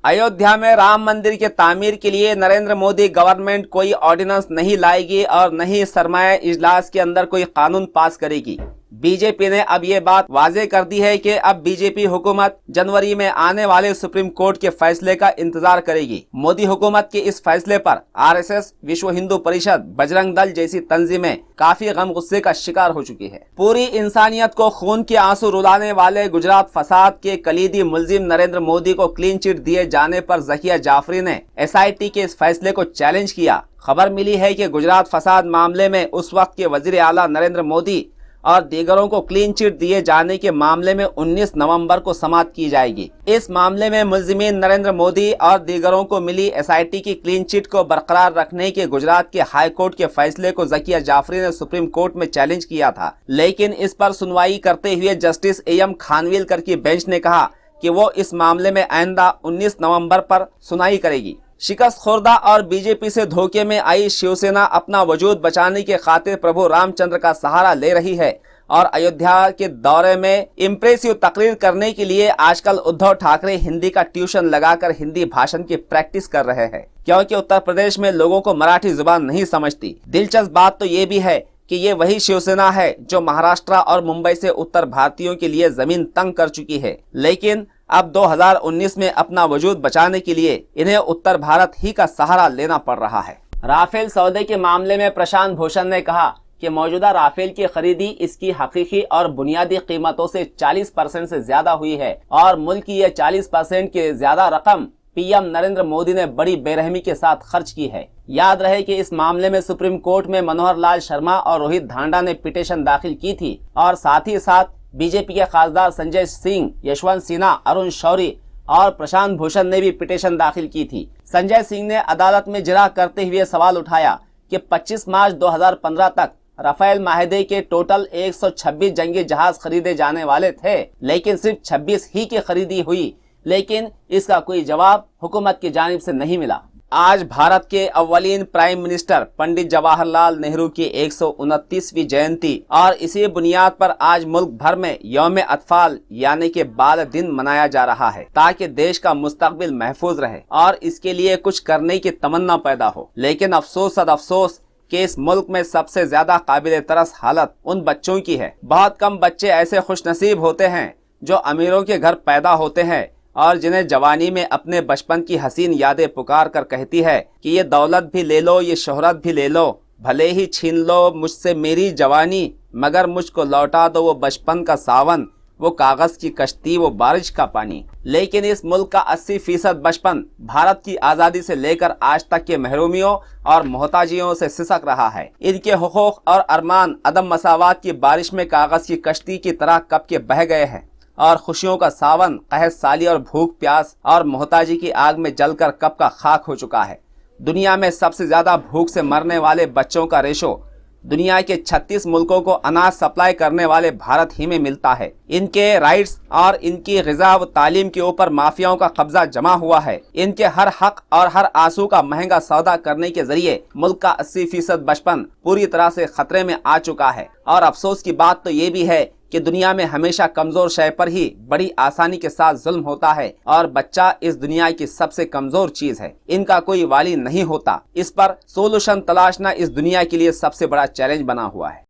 अयोध्या में राम मंदिर के तामीर के लिए नरेंद्र मोदी गवर्नमेंट कोई ऑर्डिनेंस नहीं लाएगी और न ही सरमाया इजलास के अंदर कोई कानून पास करेगी। बीजेपी ने अब ये बात वाजे कर दी है कि अब बीजेपी हुकूमत जनवरी में आने वाले सुप्रीम कोर्ट के फैसले का इंतजार करेगी। मोदी हुकूमत के इस फैसले पर आरएसएस, विश्व हिंदू परिषद, बजरंग दल जैसी तंजीमें काफी गम गुस्से का शिकार हो चुकी है। पूरी इंसानियत को खून के आंसू रुलाने वाले गुजरात फसाद के कलीदी मुलजिम नरेंद्र मोदी को क्लीन चिट दिए जाने पर ज़किया जाफरी ने एसआईटी के इस फैसले को चैलेंज किया। खबर मिली है कि गुजरात फसाद मामले में उस वक्त के वजीर आला नरेंद्र मोदी और दीगरों को क्लीन चिट दिए जाने के मामले में 19 नवंबर को समाप्त की जाएगी। इस मामले में मुल्जिमीन नरेंद्र मोदी और दीगरों को मिली एसआईटी की क्लीन चिट को बरकरार रखने के गुजरात के हाई कोर्ट के फैसले को ज़किया जाफरी ने सुप्रीम कोर्ट में चैलेंज किया था, लेकिन इस पर सुनवाई करते हुए जस्टिस एएम खानविलकर की बेंच ने कहा कि वो इस मामले में आइंदा 19 नवंबर पर सुनवाई करेगी। शिकस्त खुर्दा और बीजेपी से धोखे में आई शिवसेना अपना वजूद बचाने के खातिर प्रभु रामचंद्र का सहारा ले रही है और अयोध्या के दौरे में इम्प्रेसिव तकरीर करने के लिए आजकल उद्धव ठाकरे हिंदी का ट्यूशन लगाकर हिंदी भाषण की प्रैक्टिस कर रहे हैं, क्योंकि उत्तर प्रदेश में लोगों को मराठी जुबान नहीं समझती। दिलचस्प बात तो ये भी है कि ये वही शिवसेना है जो महाराष्ट्र और मुंबई से उत्तर भारतीयों के लिए जमीन तंग कर चुकी है, लेकिन अब 2019 में अपना वजूद बचाने के लिए इन्हें उत्तर भारत ही का सहारा लेना पड़ रहा है। राफेल सौदे के मामले में प्रशांत भूषण ने कहा कि मौजूदा राफेल की खरीदी इसकी हकीकी और बुनियादी कीमतों से 40% से ज्यादा हुई है और मुल्क की यह 40% की ज्यादा रकम पीएम नरेंद्र मोदी ने बड़ी बेरहमी के साथ खर्च की है। याद रहे कि इस मामले में सुप्रीम कोर्ट में मनोहर लाल शर्मा और रोहित धांडा ने पिटीशन दाखिल की थी और साथ ही साथ बीजेपी के खासदार संजय सिंह, यशवंत सिन्हा, अरुण शौरी और प्रशांत भूषण ने भी पिटीशन दाखिल की थी। संजय सिंह ने अदालत में जिरह करते हुए सवाल उठाया कि 25 मार्च 2015 तक राफेल माहिदे के टोटल 126 जंगी जहाज खरीदे जाने वाले थे, लेकिन सिर्फ 26 ही की खरीदी हुई, लेकिन इसका कोई जवाब हुकूमत की जानिब से नहीं मिला। आज भारत के अव्वलीन प्राइम मिनिस्टर पंडित जवाहरलाल नेहरू की 129वीं जयंती और इसी बुनियाद पर आज मुल्क भर में यौम अतफाल यानी के बाल दिन मनाया जा रहा है, ताकि देश का मुस्तकबिल महफूज रहे और इसके लिए कुछ करने की तमन्ना पैदा हो। लेकिन अफसोस सद-अफसोस कि इस मुल्क में सबसे ज्यादा काबिल तरस हालत उन बच्चों की है। बहुत कम बच्चे ऐसे खुशनसीब होते हैं जो अमीरों के घर पैदा होते हैं और जिन्हें जवानी में अपने बचपन की हसीन यादें पुकार कर कहती है कि ये दौलत भी ले लो, ये शोहरत भी ले लो, भले ही छीन लो मुझसे मेरी जवानी, मगर मुझको लौटा दो वो बचपन का सावन, वो कागज की कश्ती, वो बारिश का पानी। लेकिन इस मुल्क का 80% बचपन भारत की आज़ादी से लेकर आज तक के महरूमियों और मोहताजियों से सिसक रहा है। इनके हुकूक और अरमान अदम मसावात की बारिश में कागज की कश्ती की तरह कब के बह गए हैं और खुशियों का सावन कहत साली और भूख प्यास और मोहताजी की आग में जलकर कब का खाक हो चुका है। दुनिया में सबसे ज्यादा भूख से मरने वाले बच्चों का रेशो दुनिया के 36 मुल्कों को अनाज सप्लाई करने वाले भारत ही में मिलता है। इनके राइट्स और इनकी ग़िज़ा व तालीम के ऊपर माफियाओं का कब्जा जमा हुआ है। इनके हर हक और हर आंसू का महंगा सौदा करने के जरिए मुल्क का 80% बचपन पूरी तरह से खतरे में आ चुका है। और अफसोस की बात तो ये भी है कि दुनिया में हमेशा कमजोर शय पर ही बड़ी आसानी के साथ जुल्म होता है और बच्चा इस दुनिया की सबसे कमजोर चीज है। इनका कोई वाली नहीं होता। इस पर सोल्यूशन तलाशना इस दुनिया के लिए सबसे बड़ा चैलेंज बना हुआ है।